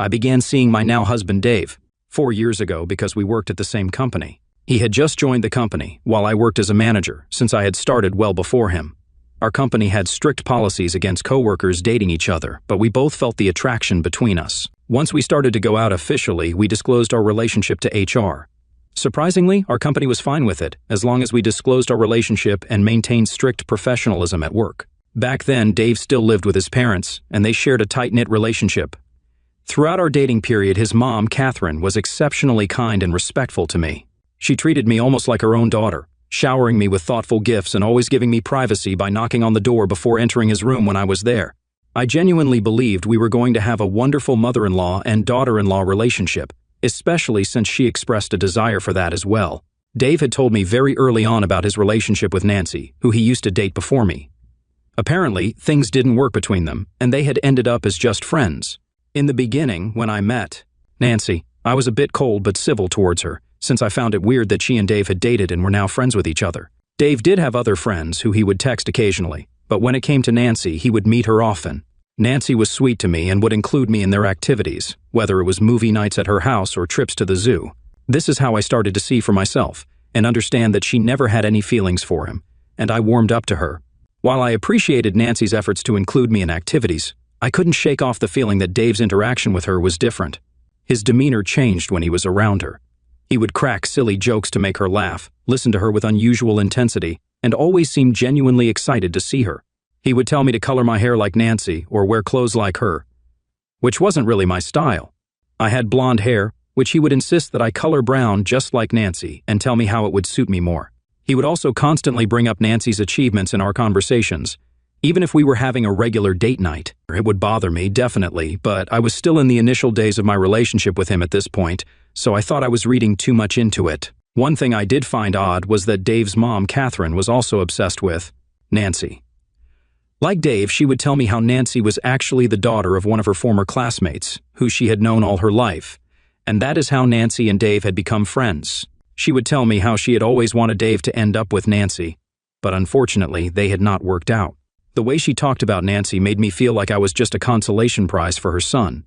I began seeing my now husband Dave 4 years ago because we worked at the same company. He had just joined the company while I worked as a manager, since I had started well before him. Our company had strict policies against coworkers dating each other, but we both felt the attraction between us. Once we started to go out officially, we disclosed our relationship to HR. Surprisingly, our company was fine with it, as long as we disclosed our relationship and maintained strict professionalism at work. Back then, Dave still lived with his parents, and they shared a tight-knit relationship. Throughout our dating period, his mom, Catherine, was exceptionally kind and respectful to me. She treated me almost like her own daughter, showering me with thoughtful gifts and always giving me privacy by knocking on the door before entering his room when I was there. I genuinely believed we were going to have a wonderful mother-in-law and daughter-in-law relationship, especially since she expressed a desire for that as well. Dave had told me very early on about his relationship with Nancy, who he used to date before me. Apparently, things didn't work between them, and they had ended up as just friends. In the beginning, when I met Nancy, I was a bit cold but civil towards her, since I found it weird that she and Dave had dated and were now friends with each other. Dave did have other friends who he would text occasionally, but when it came to Nancy, he would meet her often. Nancy was sweet to me and would include me in their activities, whether it was movie nights at her house or trips to the zoo. This is how I started to see for myself and understand that she never had any feelings for him, and I warmed up to her. While I appreciated Nancy's efforts to include me in activities, I couldn't shake off the feeling that Dave's interaction with her was different. His demeanor changed when he was around her. He would crack silly jokes to make her laugh, listen to her with unusual intensity, and always seemed genuinely excited to see her. He would tell me to color my hair like Nancy or wear clothes like her, which wasn't really my style. I had blonde hair, which he would insist that I color brown just like Nancy and tell me how it would suit me more. He would also constantly bring up Nancy's achievements in our conversations. Even if we were having a regular date night, it would bother me, definitely, but I was still in the initial days of my relationship with him at this point, so I thought I was reading too much into it. One thing I did find odd was that Dave's mom, Catherine, was also obsessed with Nancy. Like Dave, she would tell me how Nancy was actually the daughter of one of her former classmates, who she had known all her life, and that is how Nancy and Dave had become friends. She would tell me how she had always wanted Dave to end up with Nancy, but unfortunately, they had not worked out. The way she talked about Nancy made me feel like I was just a consolation prize for her son.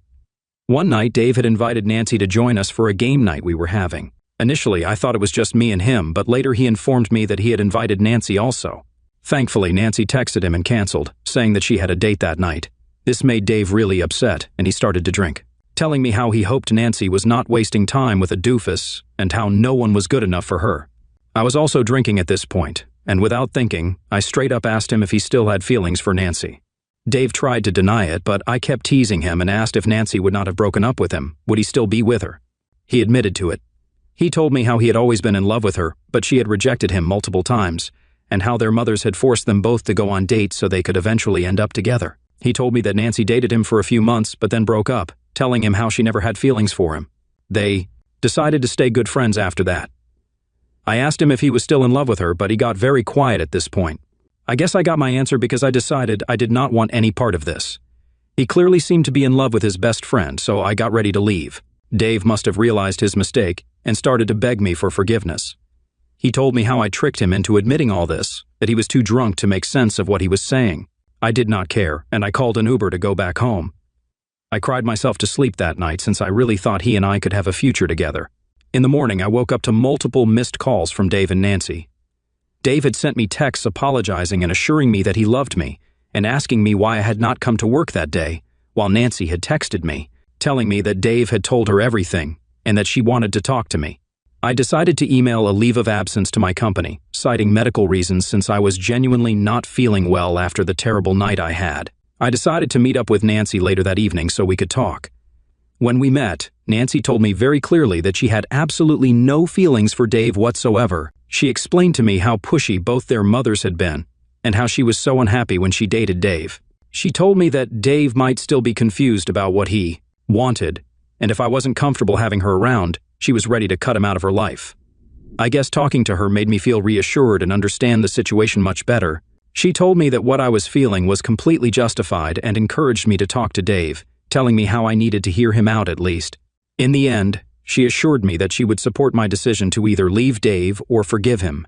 One night, Dave had invited Nancy to join us for a game night we were having. Initially, I thought it was just me and him, but later he informed me that he had invited Nancy also. Thankfully, Nancy texted him and canceled, saying that she had a date that night. This made Dave really upset, and he started to drink, telling me how he hoped Nancy was not wasting time with a doofus and how no one was good enough for her. I was also drinking at this point, and without thinking, I straight up asked him if he still had feelings for Nancy. Dave tried to deny it, but I kept teasing him and asked if Nancy would not have broken up with him, would he still be with her? He admitted to it. He told me how he had always been in love with her, but she had rejected him multiple times, and how their mothers had forced them both to go on dates so they could eventually end up together. He told me that Nancy dated him for a few months but then broke up, telling him how she never had feelings for him. They decided to stay good friends after that. I asked him if he was still in love with her, but he got very quiet at this point. I guess I got my answer because I decided I did not want any part of this. He clearly seemed to be in love with his best friend, so I got ready to leave. Dave must have realized his mistake and started to beg me for forgiveness. He told me how I tricked him into admitting all this, that he was too drunk to make sense of what he was saying. I did not care, and I called an Uber to go back home. I cried myself to sleep that night since I really thought he and I could have a future together. In the morning, I woke up to multiple missed calls from Dave and Nancy. Dave had sent me texts apologizing and assuring me that he loved me and asking me why I had not come to work that day, while Nancy had texted me, telling me that Dave had told her everything and that she wanted to talk to me. I decided to email a leave of absence to my company, citing medical reasons since I was genuinely not feeling well after the terrible night I had. I decided to meet up with Nancy later that evening so we could talk. When we met, Nancy told me very clearly that she had absolutely no feelings for Dave whatsoever. She explained to me how pushy both their mothers had been, and how she was so unhappy when she dated Dave. She told me that Dave might still be confused about what he wanted, and if I wasn't comfortable having her around, she was ready to cut him out of her life. I guess talking to her made me feel reassured and understand the situation much better. She told me that what I was feeling was completely justified and encouraged me to talk to Dave, telling me how I needed to hear him out at least. In the end, she assured me that she would support my decision to either leave Dave or forgive him.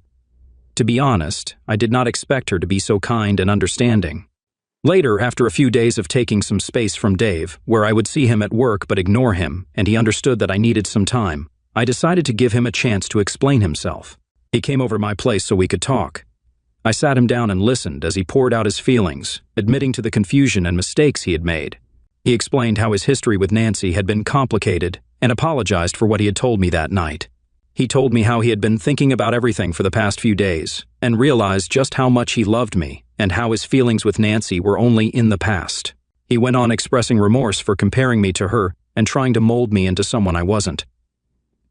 To be honest, I did not expect her to be so kind and understanding. Later, after a few days of taking some space from Dave, where I would see him at work but ignore him, and he understood that I needed some time, I decided to give him a chance to explain himself. He came over to my place so we could talk. I sat him down and listened as he poured out his feelings, admitting to the confusion and mistakes he had made. He explained how his history with Nancy had been complicated and apologized for what he had told me that night. He told me how he had been thinking about everything for the past few days and realized just how much he loved me and how his feelings with Nancy were only in the past. He went on expressing remorse for comparing me to her and trying to mold me into someone I wasn't.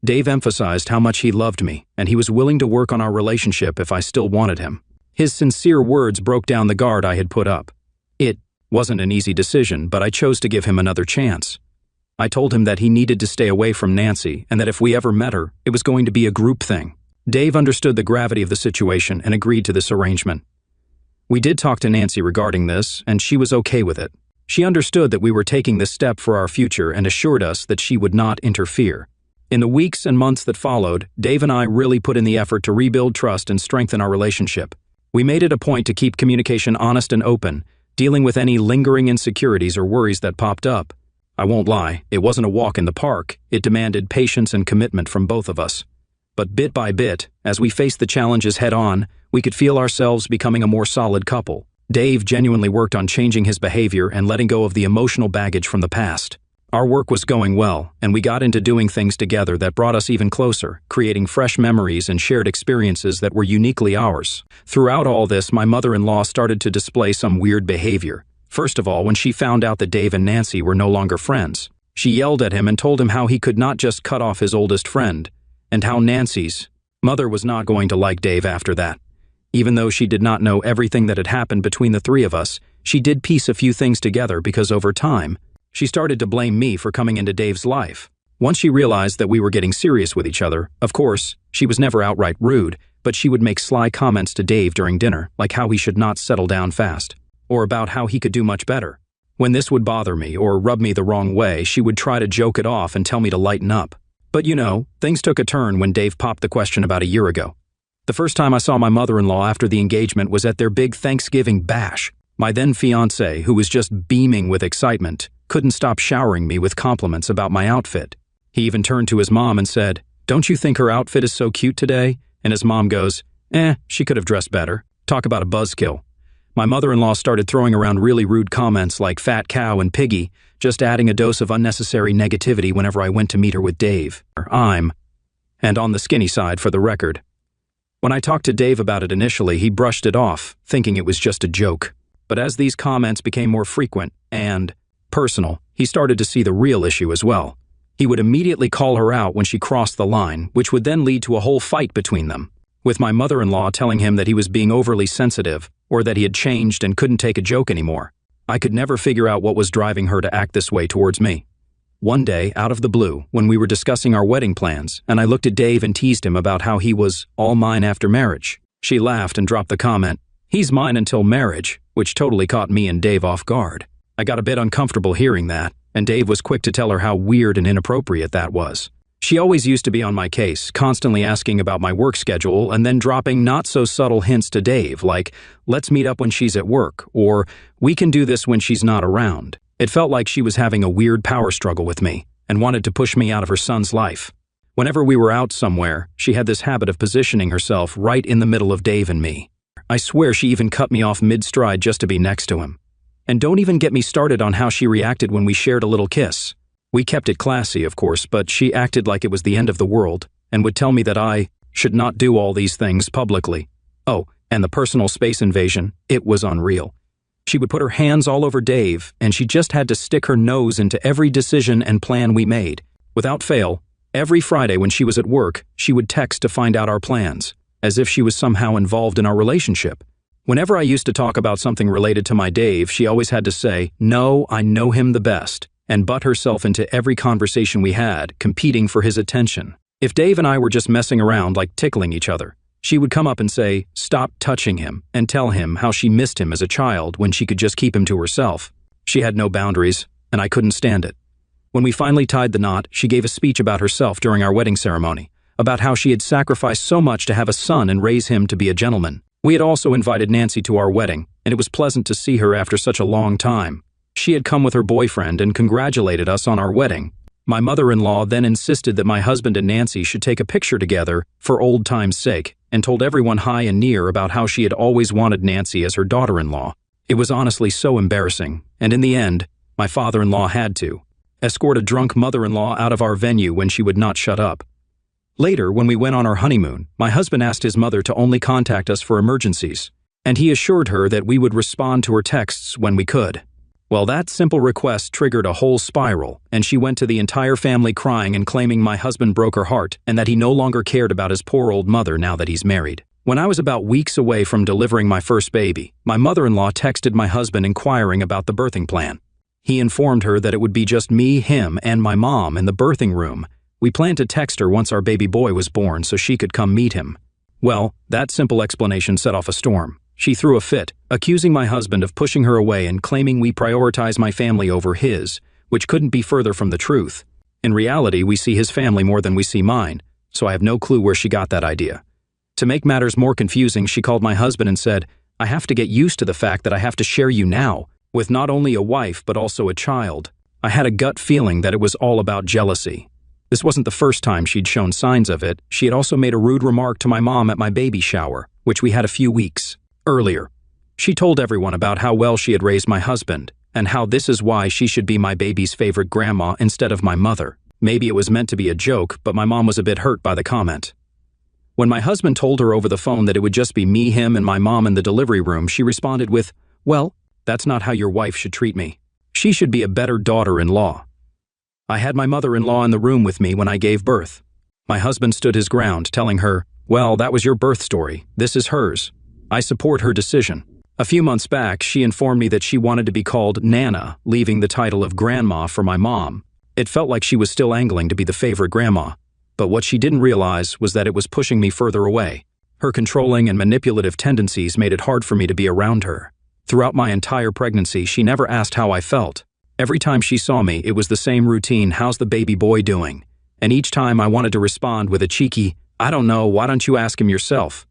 Dave emphasized how much he loved me and he was willing to work on our relationship if I still wanted him. His sincere words broke down the guard I had put up. It wasn't an easy decision, but I chose to give him another chance. I told him that he needed to stay away from Nancy and that if we ever met her, it was going to be a group thing. Dave understood the gravity of the situation and agreed to this arrangement. We did talk to Nancy regarding this, and she was okay with it. She understood that we were taking this step for our future and assured us that she would not interfere. In the weeks and months that followed, Dave and I really put in the effort to rebuild trust and strengthen our relationship. We made it a point to keep communication honest and open, dealing with any lingering insecurities or worries that popped up. I won't lie, it wasn't a walk in the park. It demanded patience and commitment from both of us. But bit by bit, as we faced the challenges head-on, we could feel ourselves becoming a more solid couple. Dave genuinely worked on changing his behavior and letting go of the emotional baggage from the past. Our work was going well, and we got into doing things together that brought us even closer, creating fresh memories and shared experiences that were uniquely ours. Throughout all this, my mother-in-law started to display some weird behavior. First of all, when she found out that Dave and Nancy were no longer friends, she yelled at him and told him how he could not just cut off his oldest friend, and how Nancy's mother was not going to like Dave after that. Even though she did not know everything that had happened between the three of us, she did piece a few things together because over time, she started to blame me for coming into Dave's life. Once she realized that we were getting serious with each other, of course, she was never outright rude, but she would make sly comments to Dave during dinner, like how he should not settle down fast, or about how he could do much better. When this would bother me or rub me the wrong way, she would try to joke it off and tell me to lighten up. But you know, things took a turn when Dave popped the question about a year ago. The first time I saw my mother-in-law after the engagement was at their big Thanksgiving bash. My then fiancé, who was just beaming with excitement, couldn't stop showering me with compliments about my outfit. He even turned to his mom and said, "Don't you think her outfit is so cute today?" And his mom goes, "She could have dressed better." Talk about a buzzkill. My mother-in-law started throwing around really rude comments like fat cow and piggy, just adding a dose of unnecessary negativity whenever I went to meet her with Dave. And on the skinny side for the record. When I talked to Dave about it initially, he brushed it off, thinking it was just a joke. But as these comments became more frequent and personal, he started to see the real issue as well. He would immediately call her out when she crossed the line, which would then lead to a whole fight between them, with my mother-in-law telling him that he was being overly sensitive or that he had changed and couldn't take a joke anymore. I could never figure out what was driving her to act this way towards me. One day, out of the blue, when we were discussing our wedding plans, and I looked at Dave and teased him about how he was all mine after marriage, she laughed and dropped the comment, "He's mine until marriage," which totally caught me and Dave off guard. I got a bit uncomfortable hearing that, and Dave was quick to tell her how weird and inappropriate that was. She always used to be on my case, constantly asking about my work schedule and then dropping not-so-subtle hints to Dave, like, "Let's meet up when she's at work," or "We can do this when she's not around." It felt like she was having a weird power struggle with me and wanted to push me out of her son's life. Whenever we were out somewhere, she had this habit of positioning herself right in the middle of Dave and me. I swear she even cut me off mid-stride just to be next to him. And don't even get me started on how she reacted when we shared a little kiss. We kept it classy, of course, but she acted like it was the end of the world and would tell me that I should not do all these things publicly. Oh, and the personal space invasion, it was unreal. She would put her hands all over Dave, and she just had to stick her nose into every decision and plan we made. Without fail, every Friday when she was at work, she would text to find out our plans, as if she was somehow involved in our relationship. Whenever I used to talk about something related to my Dave, she always had to say, "No, I know him the best," and butt herself into every conversation we had, competing for his attention. If Dave and I were just messing around like tickling each other, she would come up and say, "Stop touching him," and tell him how she missed him as a child when she could just keep him to herself. She had no boundaries, and I couldn't stand it. When we finally tied the knot, she gave a speech about herself during our wedding ceremony, about how she had sacrificed so much to have a son and raise him to be a gentleman. We had also invited Nancy to our wedding, and it was pleasant to see her after such a long time. She had come with her boyfriend and congratulated us on our wedding. My mother-in-law then insisted that my husband and Nancy should take a picture together for old time's sake, and told everyone high and near about how she had always wanted Nancy as her daughter-in-law. It was honestly so embarrassing, and in the end, my father-in-law had to escort a drunk mother-in-law out of our venue when she would not shut up. Later, when we went on our honeymoon, my husband asked his mother to only contact us for emergencies, and he assured her that we would respond to her texts when we could. Well, that simple request triggered a whole spiral, and she went to the entire family crying and claiming my husband broke her heart and that he no longer cared about his poor old mother now that he's married. When I was about weeks away from delivering my first baby, my mother-in-law texted my husband inquiring about the birthing plan. He informed her that it would be just me, him, and my mom in the birthing room. We planned to text her once our baby boy was born so she could come meet him. Well, that simple explanation set off a storm. She threw a fit, accusing my husband of pushing her away and claiming we prioritize my family over his, which couldn't be further from the truth. In reality, we see his family more than we see mine, so I have no clue where she got that idea. To make matters more confusing, she called my husband and said, "I have to get used to the fact that I have to share you now, with not only a wife but also a child." I had a gut feeling that it was all about jealousy. This wasn't the first time she'd shown signs of it. She had also made a rude remark to my mom at my baby shower, which we had a few weeks earlier. She told everyone about how well she had raised my husband, and how this is why she should be my baby's favorite grandma instead of my mother. Maybe it was meant to be a joke, but my mom was a bit hurt by the comment. When my husband told her over the phone that it would just be me, him, and my mom in the delivery room, she responded with, "Well, that's not how your wife should treat me. She should be a better daughter-in-law." I had my mother-in-law in the room with me when I gave birth. My husband stood his ground, telling her, "Well, that was your birth story. This is hers. I support her decision." A few months back, she informed me that she wanted to be called Nana, leaving the title of Grandma for my mom. It felt like she was still angling to be the favorite grandma, but what she didn't realize was that it was pushing me further away. Her controlling and manipulative tendencies made it hard for me to be around her. Throughout my entire pregnancy, she never asked how I felt. Every time she saw me, it was the same routine, "How's the baby boy doing?" And each time I wanted to respond with a cheeky, "I don't know, why don't you ask him yourself?"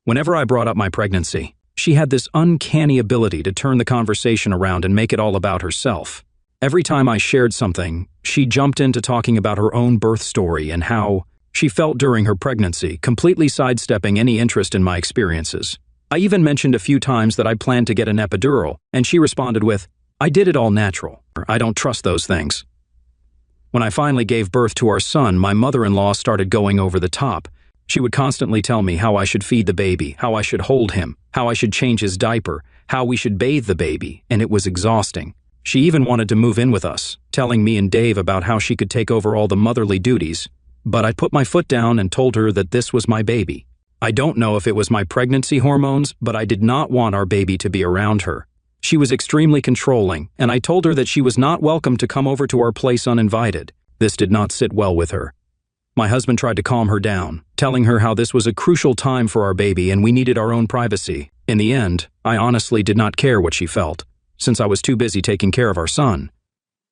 Whenever I brought up my pregnancy, she had this uncanny ability to turn the conversation around and make it all about herself. Every time I shared something, she jumped into talking about her own birth story and how she felt during her pregnancy, completely sidestepping any interest in my experiences. I even mentioned a few times that I planned to get an epidural, and she responded with, "I did it all natural. I don't trust those things." When I finally gave birth to our son, my mother-in-law started going over the top. She would constantly tell me how I should feed the baby, how I should hold him, how I should change his diaper, how we should bathe the baby, and it was exhausting. She even wanted to move in with us, telling me and Dave about how she could take over all the motherly duties, but I put my foot down and told her that this was my baby. I don't know if it was my pregnancy hormones, but I did not want our baby to be around her. She was extremely controlling, and I told her that she was not welcome to come over to our place uninvited. This did not sit well with her. My husband tried to calm her down, telling her how this was a crucial time for our baby and we needed our own privacy. In the end, I honestly did not care what she felt, since I was too busy taking care of our son.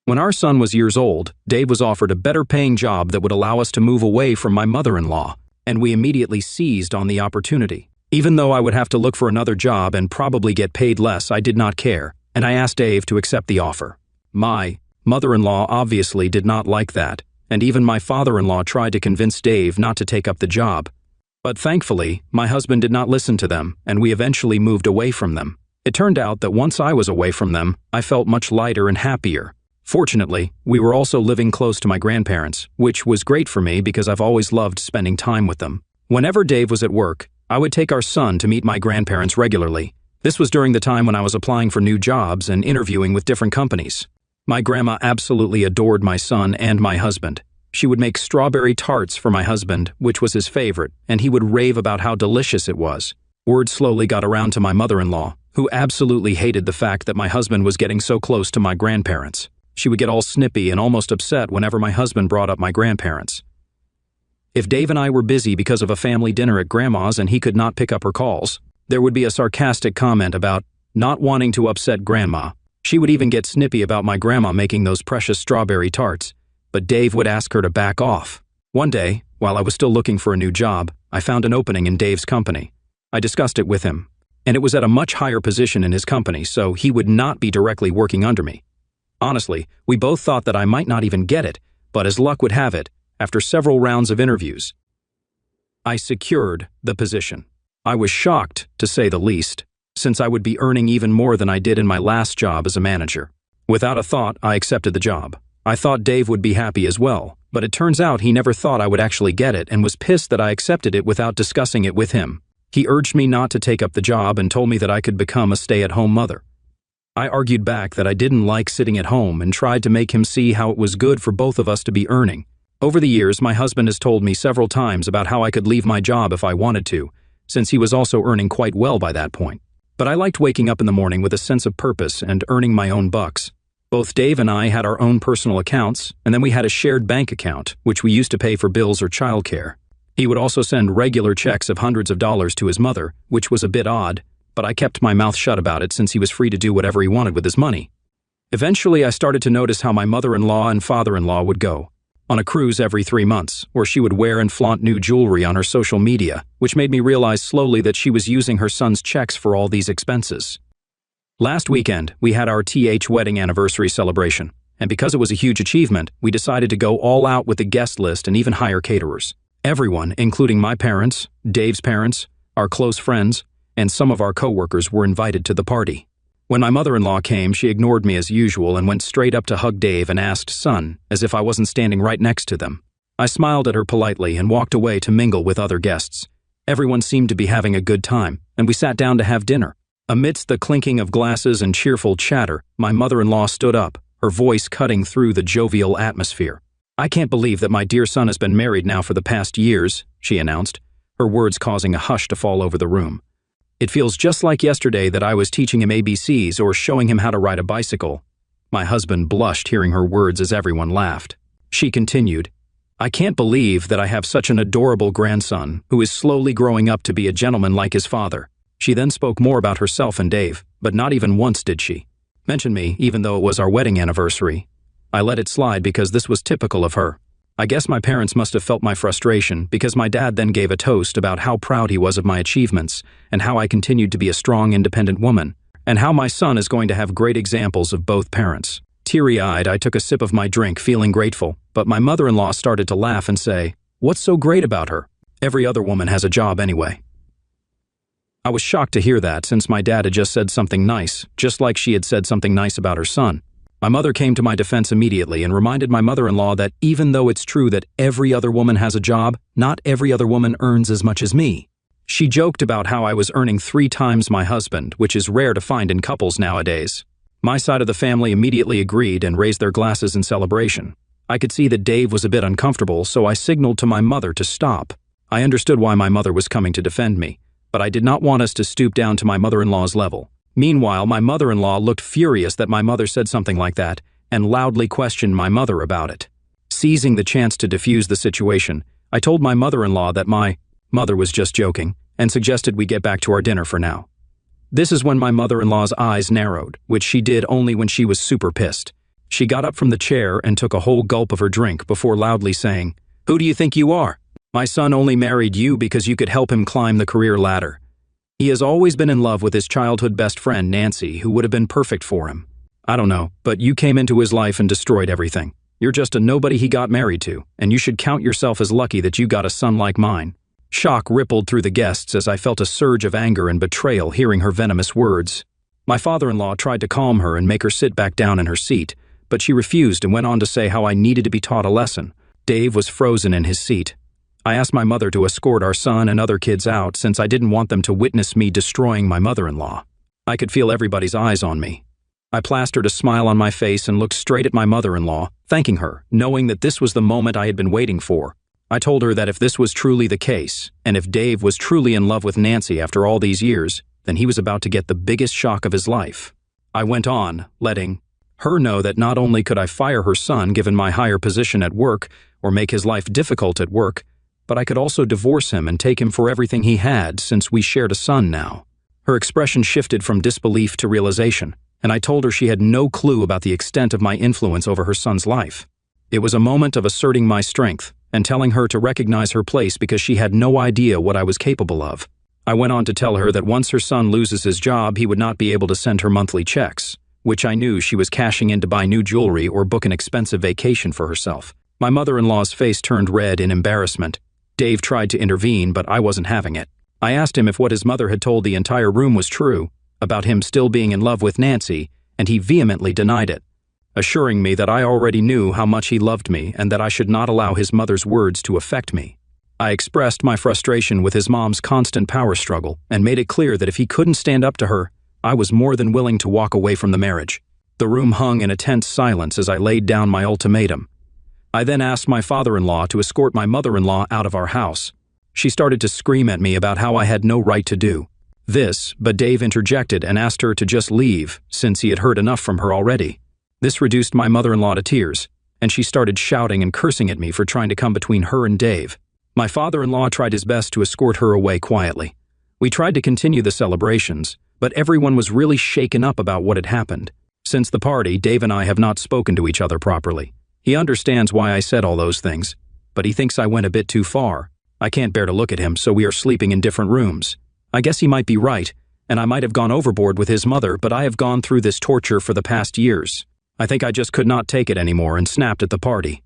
When our son was years old, Dave was offered a better-paying job that would allow us to move away from my mother-in-law, and we immediately seized on the opportunity. Even though I would have to look for another job and probably get paid less, I did not care, and I asked Dave to accept the offer. My mother-in-law obviously did not like that, and even my father-in-law tried to convince Dave not to take up the job. But thankfully, my husband did not listen to them, and we eventually moved away from them. It turned out that once I was away from them, I felt much lighter and happier. Fortunately, we were also living close to my grandparents, which was great for me because I've always loved spending time with them. Whenever Dave was at work, I would take our son to meet my grandparents regularly. This was during the time when I was applying for new jobs and interviewing with different companies. My grandma absolutely adored my son and my husband. She would make strawberry tarts for my husband, which was his favorite, and he would rave about how delicious it was. Word slowly got around to my mother-in-law, who absolutely hated the fact that my husband was getting so close to my grandparents. She would get all snippy and almost upset whenever my husband brought up my grandparents. If Dave and I were busy because of a family dinner at Grandma's and he could not pick up her calls, there would be a sarcastic comment about not wanting to upset Grandma. She would even get snippy about my grandma making those precious strawberry tarts, but Dave would ask her to back off. One day, while I was still looking for a new job, I found an opening in Dave's company. I discussed it with him. and it was at a much higher position in his company, so he would not be directly working under me. Honestly, we both thought that I might not even get it, but as luck would have it, after several rounds of interviews, I secured the position. I was shocked, to say the least, since I would be earning even more than I did in my last job as a manager. Without a thought, I accepted the job. I thought Dave would be happy as well, but it turns out he never thought I would actually get it and was pissed that I accepted it without discussing it with him. He urged me not to take up the job and told me that I could become a stay-at-home mother. I argued back that I didn't like sitting at home and tried to make him see how it was good for both of us to be earning. Over the years, my husband has told me several times about how I could leave my job if I wanted to, since he was also earning quite well by that point. But I liked waking up in the morning with a sense of purpose and earning my own bucks. Both Dave and I had our own personal accounts, and then we had a shared bank account, which we used to pay for bills or childcare. He would also send regular checks of hundreds of dollars to his mother, which was a bit odd, but I kept my mouth shut about it since he was free to do whatever he wanted with his money. Eventually, I started to notice how my mother-in-law and father-in-law would go on a cruise every 3 months, where she would wear and flaunt new jewelry on her social media, which made me realize slowly that she was using her son's checks for all these expenses. Last weekend, we had our wedding anniversary celebration, and because it was a huge achievement, we decided to go all out with the guest list and even hire caterers. Everyone, including my parents, Dave's parents, our close friends, and some of our coworkers were invited to the party. When my mother-in-law came, she ignored me as usual and went straight up to hug Dave and asked son, as if I wasn't standing right next to them. I smiled at her politely and walked away to mingle with other guests. Everyone seemed to be having a good time, and we sat down to have dinner. Amidst the clinking of glasses and cheerful chatter, my mother-in-law stood up, her voice cutting through the jovial atmosphere. "I can't believe that my dear son has been married now for the past years," she announced, her words causing a hush to fall over the room. "It feels just like yesterday that I was teaching him ABCs or showing him how to ride a bicycle." My husband blushed hearing her words as everyone laughed. She continued, "I can't believe that I have such an adorable grandson who is slowly growing up to be a gentleman like his father." She then spoke more about herself and Dave, but not even once did she mention me, even though it was our wedding anniversary. I let it slide because this was typical of her. I guess my parents must have felt my frustration because my dad then gave a toast about how proud he was of my achievements and how I continued to be a strong, independent woman, and how my son is going to have great examples of both parents. Teary-eyed, I took a sip of my drink, feeling grateful, but my mother-in-law started to laugh and say, "What's so great about her? Every other woman has a job anyway." I was shocked to hear that since my dad had just said something nice, just like she had said something nice about her son. My mother came to my defense immediately and reminded my mother-in-law that even though it's true that every other woman has a job, not every other woman earns as much as me. She joked about how I was earning 3 times my husband, which is rare to find in couples nowadays. My side of the family immediately agreed and raised their glasses in celebration. I could see that Dave was a bit uncomfortable, so I signaled to my mother to stop. I understood why my mother was coming to defend me, but I did not want us to stoop down to my mother-in-law's level. Meanwhile, my mother-in-law looked furious that my mother said something like that and loudly questioned my mother about it. Seizing the chance to defuse the situation, I told my mother-in-law that my mother was just joking and suggested we get back to our dinner for now. This is when my mother-in-law's eyes narrowed, which she did only when she was super pissed. She got up from the chair and took a whole gulp of her drink before loudly saying, "Who do you think you are? My son only married you because you could help him climb the career ladder. He has always been in love with his childhood best friend, Nancy, who would have been perfect for him. I don't know, but you came into his life and destroyed everything. You're just a nobody he got married to, and you should count yourself as lucky that you got a son like mine." Shock rippled through the guests as I felt a surge of anger and betrayal hearing her venomous words. My father-in-law tried to calm her and make her sit back down in her seat, but she refused and went on to say how I needed to be taught a lesson. Dave was frozen in his seat. I asked my mother to escort our son and other kids out since I didn't want them to witness me destroying my mother-in-law. I could feel everybody's eyes on me. I plastered a smile on my face and looked straight at my mother-in-law, thanking her, knowing that this was the moment I had been waiting for. I told her that if this was truly the case, and if Dave was truly in love with Nancy after all these years, then he was about to get the biggest shock of his life. I went on, letting her know that not only could I fire her son given my higher position at work or make his life difficult at work, but I could also divorce him and take him for everything he had since we shared a son now. Her expression shifted from disbelief to realization, and I told her she had no clue about the extent of my influence over her son's life. It was a moment of asserting my strength and telling her to recognize her place because she had no idea what I was capable of. I went on to tell her that once her son loses his job, he would not be able to send her monthly checks, which I knew she was cashing in to buy new jewelry or book an expensive vacation for herself. My mother-in-law's face turned red in embarrassment. Dave tried to intervene, but I wasn't having it. I asked him if what his mother had told the entire room was true, about him still being in love with Nancy, and he vehemently denied it, assuring me that I already knew how much he loved me and that I should not allow his mother's words to affect me. I expressed my frustration with his mom's constant power struggle and made it clear that if he couldn't stand up to her, I was more than willing to walk away from the marriage. The room hung in a tense silence as I laid down my ultimatum. I then asked my father-in-law to escort my mother-in-law out of our house. She started to scream at me about how I had no right to do this, but Dave interjected and asked her to just leave since he had heard enough from her already. This reduced my mother-in-law to tears, and she started shouting and cursing at me for trying to come between her and Dave. My father-in-law tried his best to escort her away quietly. We tried to continue the celebrations, but everyone was really shaken up about what had happened. Since the party, Dave and I have not spoken to each other properly. He understands why I said all those things, but he thinks I went a bit too far. I can't bear to look at him, so we are sleeping in different rooms. I guess he might be right, and I might have gone overboard with his mother, but I have gone through this torture for the past years. I think I just could not take it anymore and snapped at the party.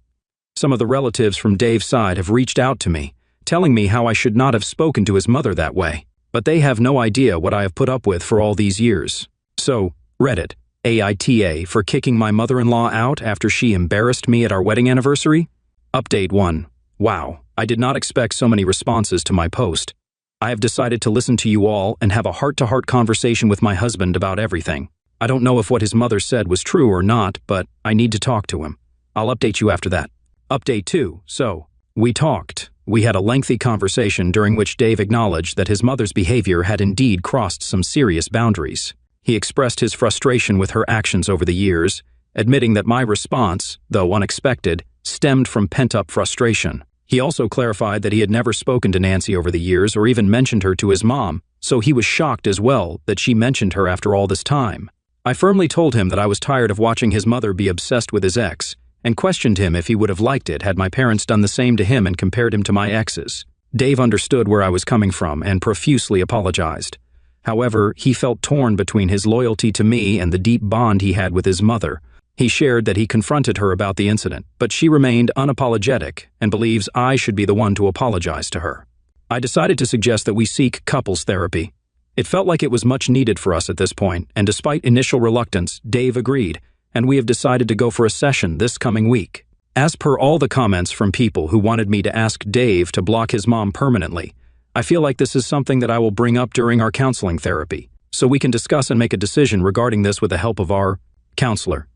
Some of the relatives from Dave's side have reached out to me, telling me how I should not have spoken to his mother that way, but they have no idea what I have put up with for all these years. So, Reddit, aita for kicking my mother-in-law out after she embarrassed me at our wedding anniversary? Update 1. Wow, I did not expect so many responses to my post. I have decided to listen to you all and have a heart-to-heart conversation with my husband about everything. I don't know if what his mother said was true or not, but I need to talk to him. I'll update you after that. Update 2. So, we talked. We had a lengthy conversation during which Dave acknowledged that his mother's behavior had indeed crossed some serious boundaries. He expressed his frustration with her actions over the years, admitting that my response, though unexpected, stemmed from pent-up frustration. He also clarified that he had never spoken to Nancy over the years or even mentioned her to his mom, so he was shocked as well that she mentioned her after all this time. I firmly told him that I was tired of watching his mother be obsessed with his ex, and questioned him if he would have liked it had my parents done the same to him and compared him to my exes. Dave understood where I was coming from and profusely apologized. However, he felt torn between his loyalty to me and the deep bond he had with his mother. He shared that he confronted her about the incident, but she remained unapologetic and believes I should be the one to apologize to her. I decided to suggest that we seek couples therapy. It felt like it was much needed for us at this point, and despite initial reluctance, Dave agreed, and we have decided to go for a session this coming week. As per all the comments from people who wanted me to ask Dave to block his mom permanently, I feel like this is something that I will bring up during our counseling therapy, so we can discuss and make a decision regarding this with the help of our counselor.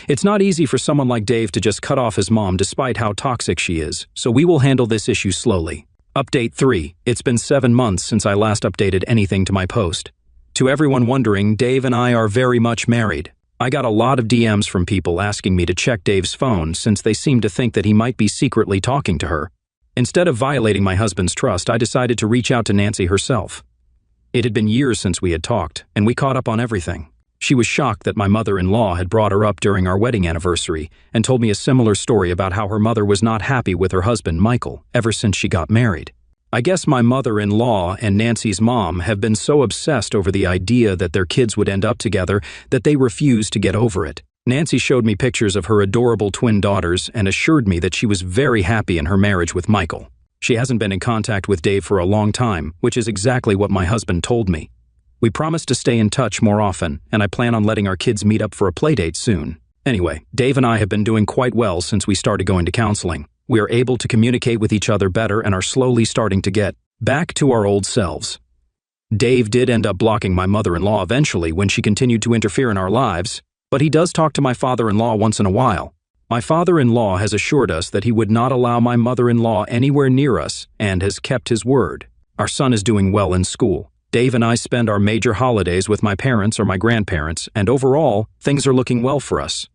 It's not easy for someone like Dave to just cut off his mom despite how toxic she is, so we will handle this issue slowly. Update 3. It's been 7 months since I last updated anything to my post. To everyone wondering, Dave and I are very much married. I got a lot of DMs from people asking me to check Dave's phone since they seemed to think that he might be secretly talking to her. Instead of violating my husband's trust, I decided to reach out to Nancy herself. It had been years since we had talked, and we caught up on everything. She was shocked that my mother-in-law had brought her up during our wedding anniversary and told me a similar story about how her mother was not happy with her husband, Michael, ever since she got married. I guess my mother-in-law and Nancy's mom have been so obsessed over the idea that their kids would end up together that they refuse to get over it. Nancy showed me pictures of her adorable twin daughters and assured me that she was very happy in her marriage with Michael. She hasn't been in contact with Dave for a long time, which is exactly what my husband told me. We promised to stay in touch more often, and I plan on letting our kids meet up for a playdate soon. Anyway, Dave and I have been doing quite well since we started going to counseling. We are able to communicate with each other better and are slowly starting to get back to our old selves. Dave did end up blocking my mother-in-law eventually when she continued to interfere in our lives, but he does talk to my father-in-law once in a while. My father-in-law has assured us that he would not allow my mother-in-law anywhere near us and has kept his word. Our son is doing well in school. Dave and I spend our major holidays with my parents or my grandparents, and overall, things are looking well for us.